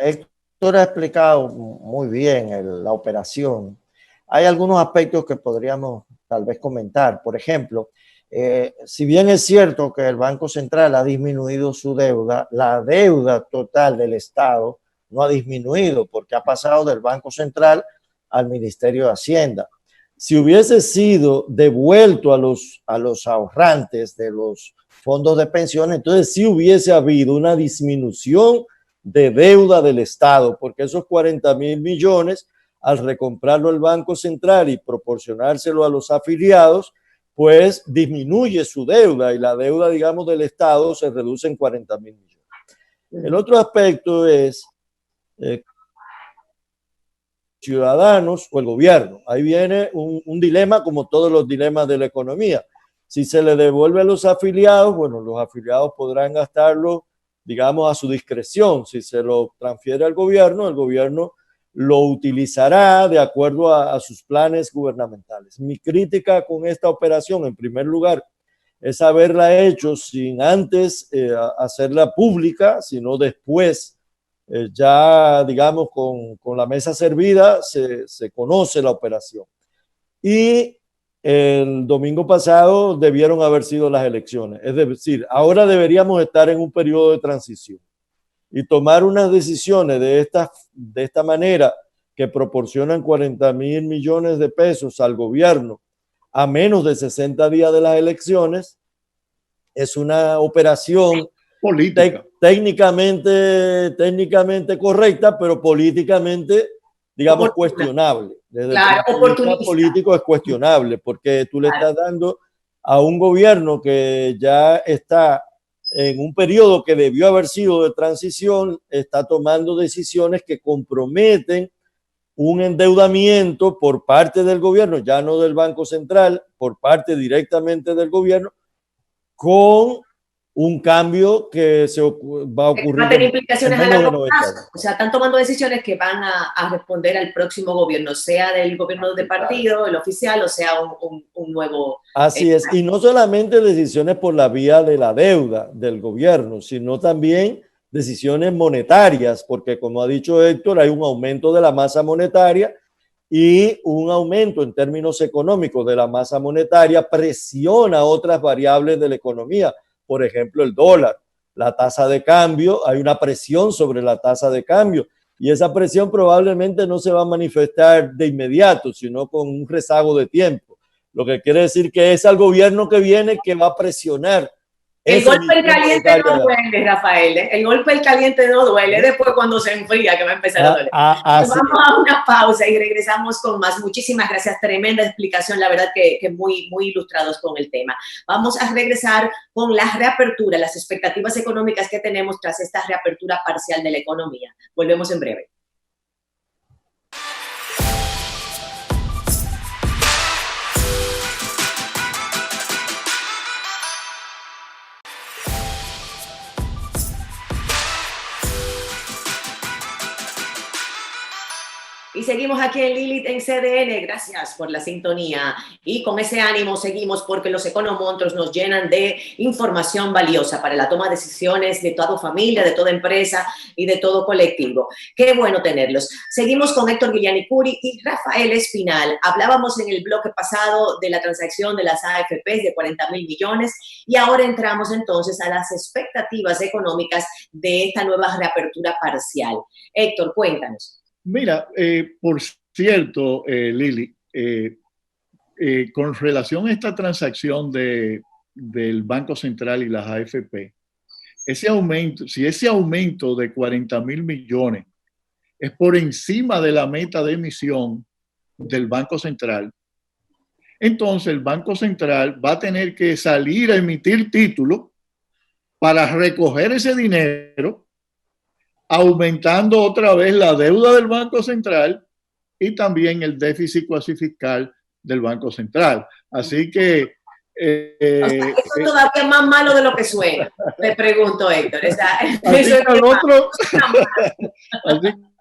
[SPEAKER 5] Héctor ha explicado muy bien la operación. Hay algunos aspectos que podríamos tal vez comentar. Por ejemplo, si bien es cierto que el Banco Central ha disminuido su deuda, la deuda total del Estado no ha disminuido porque ha pasado del Banco Central al Ministerio de Hacienda. Si hubiese sido devuelto a los ahorrantes de los fondos de pensiones, entonces sí hubiese habido una disminución de deuda del Estado, porque esos 40.000 millones, al recomprarlo el Banco Central y proporcionárselo a los afiliados, pues disminuye su deuda y la deuda, digamos, del Estado se reduce en 40.000 millones. El otro aspecto es ciudadanos o el gobierno. Ahí viene un dilema como todos los dilemas de la economía. Si se le devuelve a los afiliados, bueno, los afiliados podrán gastarlo, digamos, a su discreción. Si se lo transfiere al gobierno, el gobierno lo utilizará de acuerdo a sus planes gubernamentales. Mi crítica con esta operación, en primer lugar, es haberla hecho sin antes hacerla pública, sino después, ya digamos con la mesa servida, se conoce la operación. Y el domingo pasado debieron haber sido las elecciones. Es decir, ahora deberíamos estar en un periodo de transición y tomar unas decisiones de esta manera que proporcionan 40.000 millones de pesos al gobierno a menos de 60 días de las elecciones es una operación política. Técnicamente correcta, pero políticamente, digamos, cuestionable. Desde
[SPEAKER 1] claro,
[SPEAKER 5] el punto de vista político es cuestionable porque tú le estás dando a un gobierno que ya está en un periodo que debió haber sido de transición, está tomando decisiones que comprometen un endeudamiento por parte del gobierno, ya no del Banco Central, por parte directamente del gobierno, con un cambio que va a ocurrir
[SPEAKER 1] va a tener implicaciones
[SPEAKER 5] en
[SPEAKER 1] a
[SPEAKER 5] menos de
[SPEAKER 1] largo
[SPEAKER 5] 90
[SPEAKER 1] plazo.
[SPEAKER 5] años.
[SPEAKER 1] O sea, están tomando decisiones que van a responder al próximo gobierno, sea del gobierno de partido, el oficial, o sea, un nuevo...
[SPEAKER 5] Así es, y no solamente decisiones por la vía de la deuda del gobierno, sino también decisiones monetarias, porque como ha dicho Héctor, hay un aumento de la masa monetaria y un aumento en términos económicos de la masa monetaria presiona otras variables de la economía, por ejemplo, el dólar, la tasa de cambio, hay una presión sobre la tasa de cambio y esa presión probablemente no se va a manifestar de inmediato, sino con un rezago de tiempo. Lo que quiere decir que es al gobierno que viene que va a presionar.
[SPEAKER 1] El golpe en caliente no duele, Rafael. El golpe en caliente no duele. Después cuando se enfría que va a empezar a doler. Vamos a una pausa y regresamos con más. Muchísimas gracias. Tremenda explicación. La verdad que muy, muy ilustrados con el tema. Vamos a regresar con la reapertura, las expectativas económicas que tenemos tras esta reapertura parcial de la economía. Volvemos en breve. Y seguimos aquí en Lilith en CDN. Gracias por la sintonía. Y con ese ánimo seguimos porque los economonstruos nos llenan de información valiosa para la toma de decisiones de toda familia, de toda empresa y de todo colectivo. Qué bueno tenerlos. Seguimos con Héctor Guiliani-Curi y Rafael Espinal. Hablábamos en el bloque pasado de la transacción de las AFPs de 40,000 millones y ahora entramos entonces a las expectativas económicas de esta nueva reapertura parcial. Héctor, cuéntanos.
[SPEAKER 4] Mira, por cierto, Lili, con relación a esta transacción del Banco Central y las AFP, ese aumento, si ese aumento de 40,000 millones es por encima de la meta de emisión del Banco Central, entonces el Banco Central va a tener que salir a emitir títulos para recoger ese dinero, aumentando otra vez la deuda del Banco Central y también el déficit cuasi fiscal del Banco Central. Así que...
[SPEAKER 1] o sea, eso es todavía más malo de lo que suena, te pregunto, Héctor. O sea,
[SPEAKER 4] así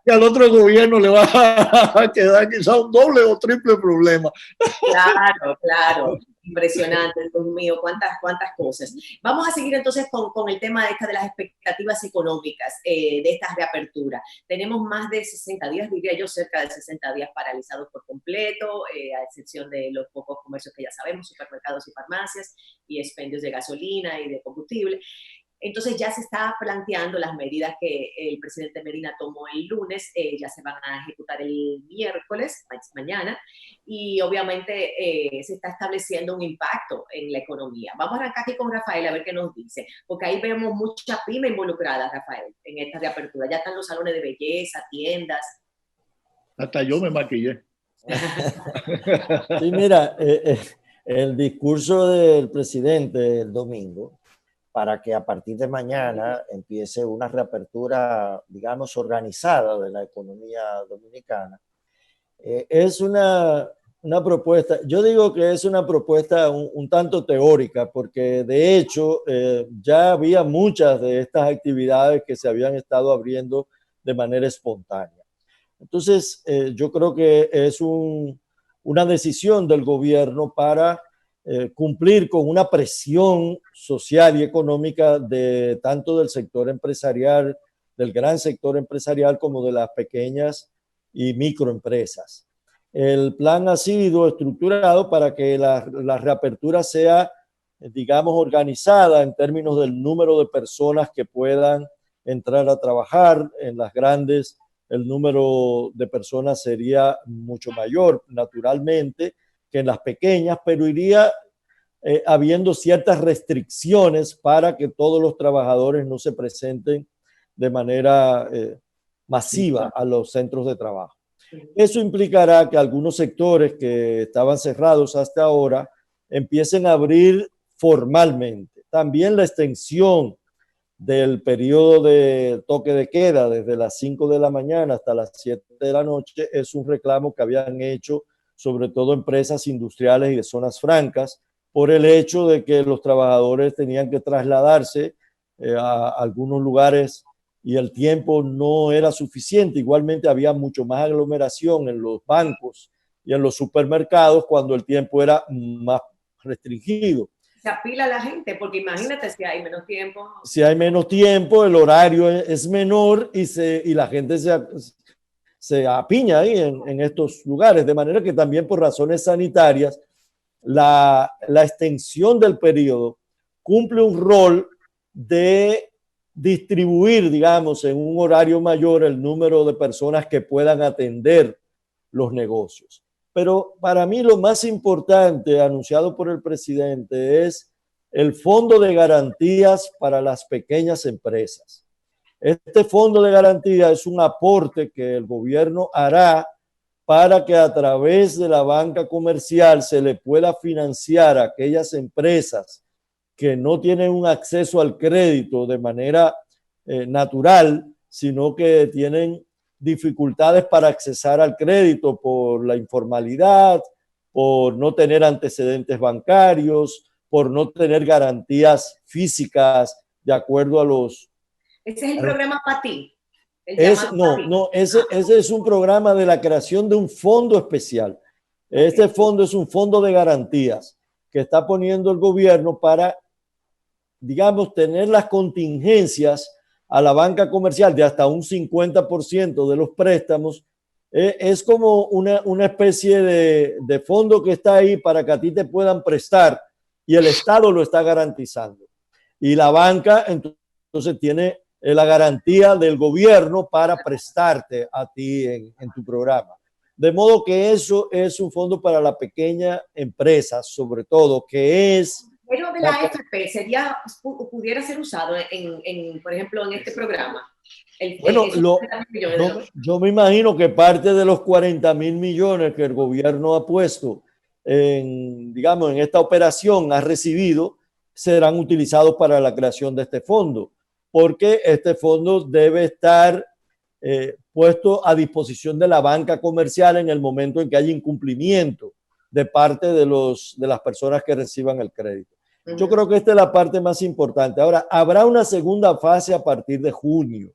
[SPEAKER 4] que al otro gobierno le va a quedar quizá un doble o triple problema.
[SPEAKER 1] Claro, claro. Impresionante, Dios mío, cuántas cosas. Vamos a seguir entonces con el tema de las expectativas económicas de esta reapertura. Tenemos más de 60 días, diría yo, cerca de 60 días paralizados por completo, a excepción de los pocos comercios que ya sabemos, supermercados y farmacias, y expendios de gasolina y de combustible. Entonces ya se está planteando las medidas que el presidente Medina tomó el lunes, ya se van a ejecutar el miércoles, mañana, y obviamente se está estableciendo un impacto en la economía. Vamos a arrancar aquí con Rafael a ver qué nos dice, porque ahí vemos mucha pyme involucrada, Rafael, en esta reapertura. Ya están los salones de belleza, tiendas.
[SPEAKER 4] Hasta yo me maquillé.
[SPEAKER 5] Sí, mira, el discurso del presidente el domingo, para que a partir de mañana empiece una reapertura, digamos, organizada de la economía dominicana. Es una propuesta, yo digo que es una propuesta un tanto teórica, porque de hecho ya había muchas de estas actividades que se habían estado abriendo de manera espontánea. Entonces, yo creo que es una decisión del gobierno para cumplir con una presión social y económica de tanto del sector empresarial, del gran sector empresarial, como de las pequeñas y microempresas. El plan ha sido estructurado para que la reapertura sea, digamos, organizada en términos del número de personas que puedan entrar a trabajar. En las grandes, el número de personas sería mucho mayor, naturalmente, que en las pequeñas, pero iría habiendo ciertas restricciones para que todos los trabajadores no se presenten de manera masiva a los centros de trabajo. Eso implicará que algunos sectores que estaban cerrados hasta ahora empiecen a abrir formalmente. También la extensión del periodo de toque de queda desde las 5 de la mañana hasta las 7 de la noche es un reclamo que habían hecho sobre todo empresas industriales y de zonas francas por el hecho de que los trabajadores tenían que trasladarse a algunos lugares y el tiempo no era suficiente. Igualmente había mucho más aglomeración en los bancos y en los supermercados cuando el tiempo era más restringido.
[SPEAKER 1] Se apila la gente, porque imagínate si hay menos tiempo.
[SPEAKER 5] Si hay menos tiempo, el horario es menor y la gente se apiña ahí en estos lugares, de manera que también por razones sanitarias la extensión del periodo cumple un rol de distribuir, digamos, en un horario mayor el número de personas que puedan atender los negocios. Pero para mí lo más importante anunciado por el presidente es el Fondo de Garantías para las Pequeñas Empresas. Este Fondo de Garantía es un aporte que el gobierno hará para que a través de la banca comercial se le pueda financiar a aquellas empresas que no tienen un acceso al crédito de manera natural, sino que tienen dificultades para accesar al crédito por la informalidad, por no tener antecedentes bancarios, por no tener garantías físicas de acuerdo a los...
[SPEAKER 1] Ese es el programa para ti.
[SPEAKER 5] Ese es un programa de la creación de un fondo especial. Este fondo es un fondo de garantías que está poniendo el gobierno para, digamos, tener las contingencias a la banca comercial de hasta un 50% de los préstamos. Es como una especie de fondo que está ahí para que a ti te puedan prestar y el Estado lo está garantizando. Y la banca entonces tiene la garantía del gobierno para prestarte a ti en tu programa. De modo que eso es un fondo para la pequeña empresa, sobre todo, que es...
[SPEAKER 1] Pero de la AFP pudiera ser usado por ejemplo, en este programa.
[SPEAKER 5] Bueno, yo me imagino que parte de los 40.000 millones que el gobierno ha puesto digamos, en esta operación ha recibido, serán utilizados para la creación de este fondo, porque este fondo debe estar puesto a disposición de la banca comercial en el momento en que haya incumplimiento de parte de las personas que reciban el crédito. Yo creo que esta es la parte más importante. Ahora, habrá una segunda fase a partir de junio.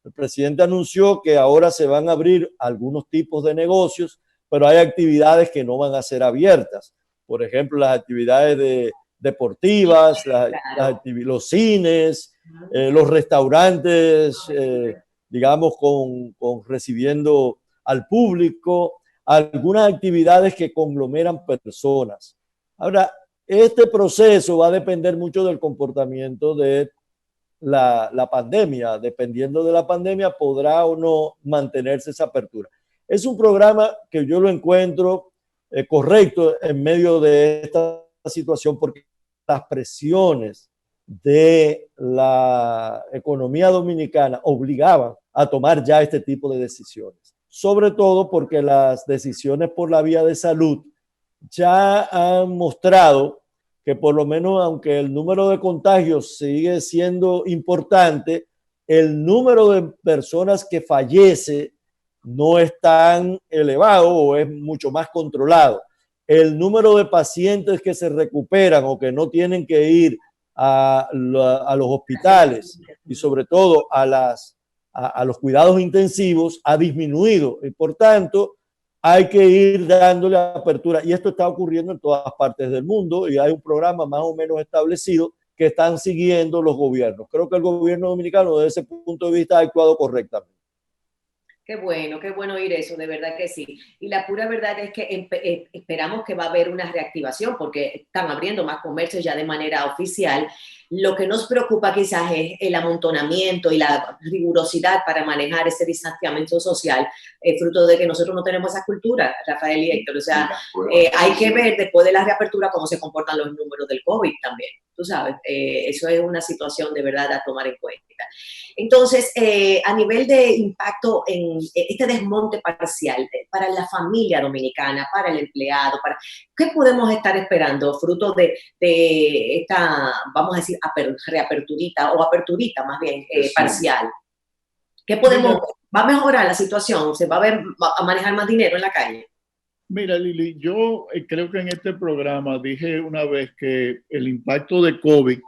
[SPEAKER 5] El presidente anunció que ahora se van a abrir algunos tipos de negocios, pero hay actividades que no van a ser abiertas. Por ejemplo, las actividades deportivas, los cines, los restaurantes, digamos, recibiendo al público, algunas actividades que conglomeran personas. Ahora, este proceso va a depender mucho del comportamiento de la pandemia. Dependiendo de la pandemia, podrá o no mantenerse esa apertura. Es un programa que yo lo encuentro correcto en medio de esta situación, porque las presiones de la economía dominicana obligaban a tomar ya este tipo de decisiones. Sobre todo porque las decisiones por la vía de salud ya han mostrado que, por lo menos, aunque el número de contagios sigue siendo importante, el número de personas que fallece no es tan elevado o es mucho más controlado. El número de pacientes que se recuperan o que no tienen que ir a los hospitales y sobre todo a los cuidados intensivos ha disminuido y por tanto hay que ir dándole apertura, y esto está ocurriendo en todas partes del mundo y hay un programa más o menos establecido que están siguiendo los gobiernos. Creo que el gobierno dominicano desde ese punto de vista ha actuado correctamente.
[SPEAKER 1] Qué bueno oír eso, de verdad que sí. Y la pura verdad es que esperamos que va a haber una reactivación porque están abriendo más comercios ya de manera oficial. Lo que nos preocupa quizás es el amontonamiento y la rigurosidad para manejar ese distanciamiento social, fruto de que nosotros no tenemos esa cultura, Rafael y Héctor. O sea, hay que ver después de la reapertura cómo se comportan los números del COVID también. tú sabes, eso es una situación de verdad a tomar en cuenta. Entonces, a nivel de impacto en este desmonte parcial para la familia dominicana, para el empleado, ¿qué podemos estar esperando fruto de esta, vamos a decir, reaperturita o aperturita más bien parcial? ¿Qué podemos, va a mejorar la situación? ¿Se va a manejar más dinero en la calle?
[SPEAKER 4] Mira, Lili, yo creo que en este programa dije una vez que el impacto de COVID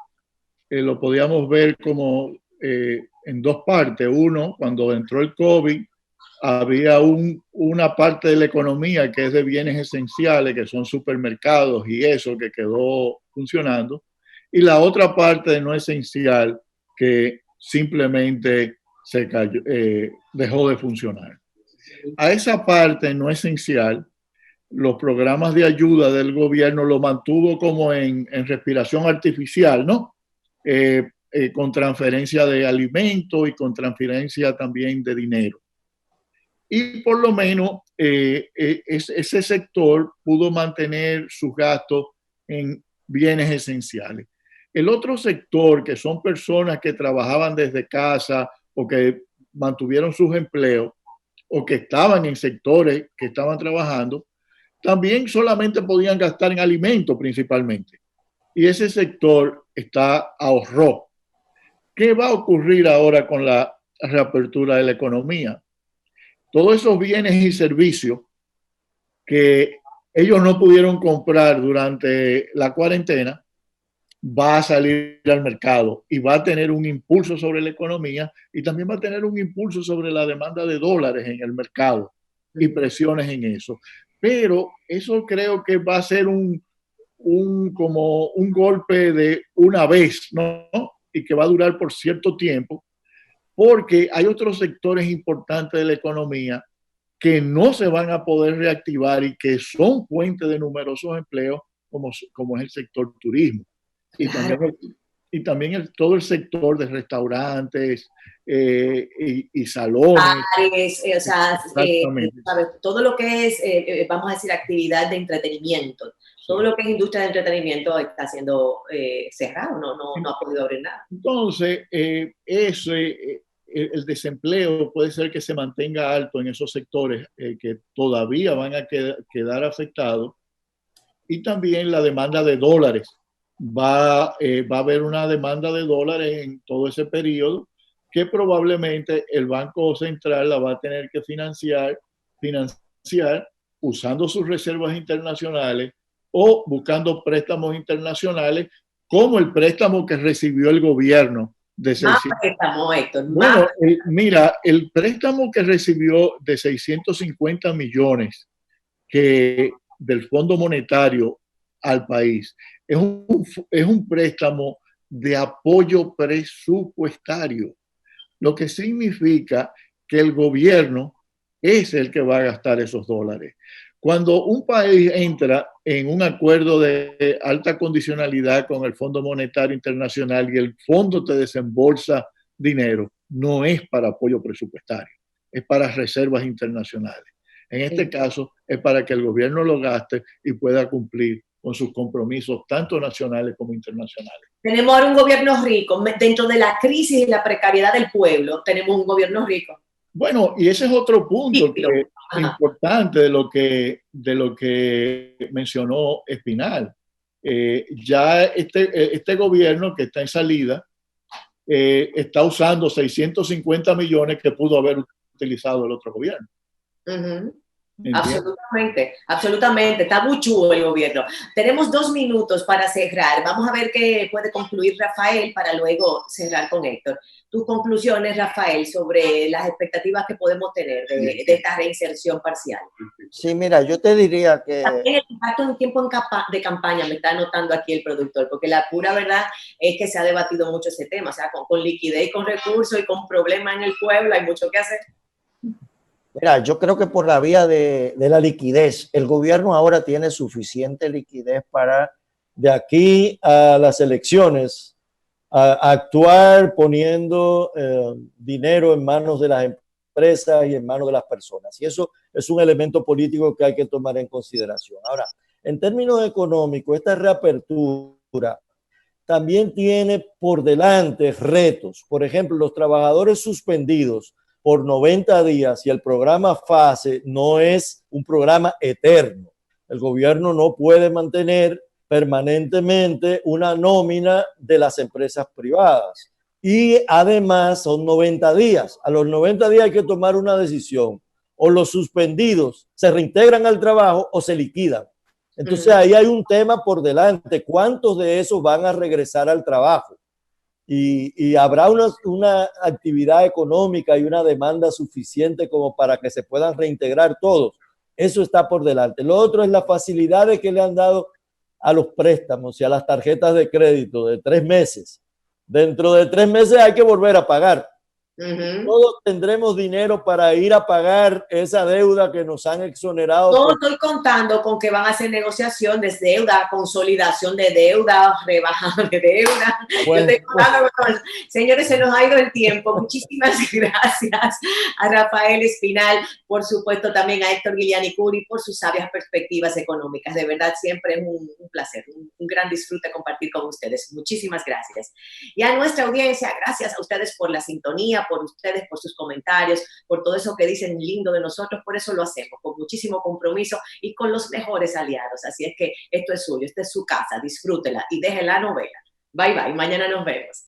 [SPEAKER 4] lo podíamos ver como en dos partes. Uno, cuando entró el COVID, había una parte de la economía que es de bienes esenciales, que son supermercados y eso, que quedó funcionando. Y la otra parte de no esencial, que simplemente se cayó, dejó de funcionar. A esa parte no esencial, los programas de ayuda del gobierno lo mantuvo como en respiración artificial, ¿no? Con transferencia de alimentos y con transferencia también de dinero. Y por lo menos ese sector pudo mantener sus gastos en bienes esenciales. El otro sector, que son personas que trabajaban desde casa o que mantuvieron sus empleos o que estaban en sectores que estaban trabajando, también solamente podían gastar en alimentos principalmente. Y ese sector ahorró. ¿Qué va a ocurrir ahora con la reapertura de la economía? Todos esos bienes y servicios que ellos no pudieron comprar durante la cuarentena, va a salir al mercado y va a tener un impulso sobre la economía y también va a tener un impulso sobre la demanda de dólares en el mercado y presiones en eso. Pero eso creo que va a ser como un golpe de una vez, ¿no? Y que va a durar por cierto tiempo, porque hay otros sectores importantes de la economía que no se van a poder reactivar y que son fuente de numerosos empleos, como es el sector turismo. Claro. Y también todo el sector de restaurantes y salones.
[SPEAKER 1] Bares, o sea, ¿sabes? Todo lo que es, vamos a decir, actividad de entretenimiento. Todo lo que es industria de entretenimiento está siendo cerrado, no ha podido abrir nada.
[SPEAKER 4] Entonces, el desempleo puede ser que se mantenga alto en esos sectores que todavía van a quedar afectados, y también la demanda de dólares. Va a haber una demanda de dólares en todo ese periodo que probablemente el Banco Central la va a tener que financiar usando sus reservas internacionales o buscando préstamos internacionales, como el préstamo que recibió el gobierno de 600.
[SPEAKER 1] Préstamo, Héctor.
[SPEAKER 4] Bueno, mira, el préstamo que recibió de 650 millones del Fondo Monetario al país es un préstamo de apoyo presupuestario, lo que significa que el gobierno es el que va a gastar esos dólares. Cuando un país entra en un acuerdo de alta condicionalidad con el Fondo Monetario Internacional y el fondo te desembolsa dinero, no es para apoyo presupuestario, es para reservas internacionales. En este caso, es para que el gobierno lo gaste y pueda cumplir con sus compromisos, tanto nacionales como internacionales.
[SPEAKER 1] Tenemos ahora un gobierno rico. Dentro de la crisis y la precariedad del pueblo, tenemos un gobierno rico.
[SPEAKER 4] Bueno, y ese es otro punto importante de lo que mencionó Espinal. Ya este gobierno que está en salida está usando 650 millones que pudo haber utilizado el otro gobierno.
[SPEAKER 1] Absolutamente, absolutamente. Está muy chulo el gobierno. Tenemos 2 minutos para cerrar. Vamos a ver qué puede concluir Rafael para luego cerrar con Héctor. Tus conclusiones, Rafael, sobre las expectativas que podemos tener de esta reinserción parcial.
[SPEAKER 5] Sí, mira, yo te diría que...
[SPEAKER 1] También el impacto en tiempo de campaña, me está anotando aquí el productor, porque la pura verdad es que se ha debatido mucho ese tema, o sea, con liquidez y con recursos y con problemas en el pueblo hay mucho que hacer.
[SPEAKER 5] Mira, yo creo que por la vía de la liquidez, el gobierno ahora tiene suficiente liquidez para, de aquí a las elecciones, a actuar poniendo dinero en manos de las empresas y en manos de las personas. Y eso es un elemento político que hay que tomar en consideración. Ahora, en términos económicos, esta reapertura también tiene por delante retos. Por ejemplo, los trabajadores suspendidos por 90 días y el programa FASE no es un programa eterno. El gobierno no puede mantener permanentemente una nómina de las empresas privadas. Y además son 90 días. A los 90 días hay que tomar una decisión. O los suspendidos se reintegran al trabajo o se liquidan. Entonces ahí hay un tema por delante. ¿Cuántos de esos van a regresar al trabajo? Y habrá una actividad económica y una demanda suficiente como para que se puedan reintegrar todos. Eso está por delante. Lo otro es las facilidades que le han dado a los préstamos y a las tarjetas de crédito de 3 meses. Dentro de 3 meses hay que volver a pagar. Todos tendremos dinero para ir a pagar esa deuda que nos han exonerado.
[SPEAKER 1] No estoy contando con que van a hacer negociaciones de deuda, consolidación de deuda, rebaja de deuda.
[SPEAKER 5] Bueno,
[SPEAKER 1] Yo estoy contando con eso. Señores, se nos ha ido el tiempo. Muchísimas gracias a Rafael Espinal, por supuesto también a Héctor Guiliani Curi por sus sabias perspectivas económicas. De verdad, siempre es un placer, un gran disfrute compartir con ustedes. Muchísimas gracias. Y a nuestra audiencia, gracias a ustedes por la sintonía, por ustedes, por sus comentarios, por todo eso que dicen lindo de nosotros. Por eso lo hacemos, con muchísimo compromiso y con los mejores aliados. Así es que esto es suyo, esta es su casa, disfrútela y deje la novela. Bye, bye, mañana nos vemos.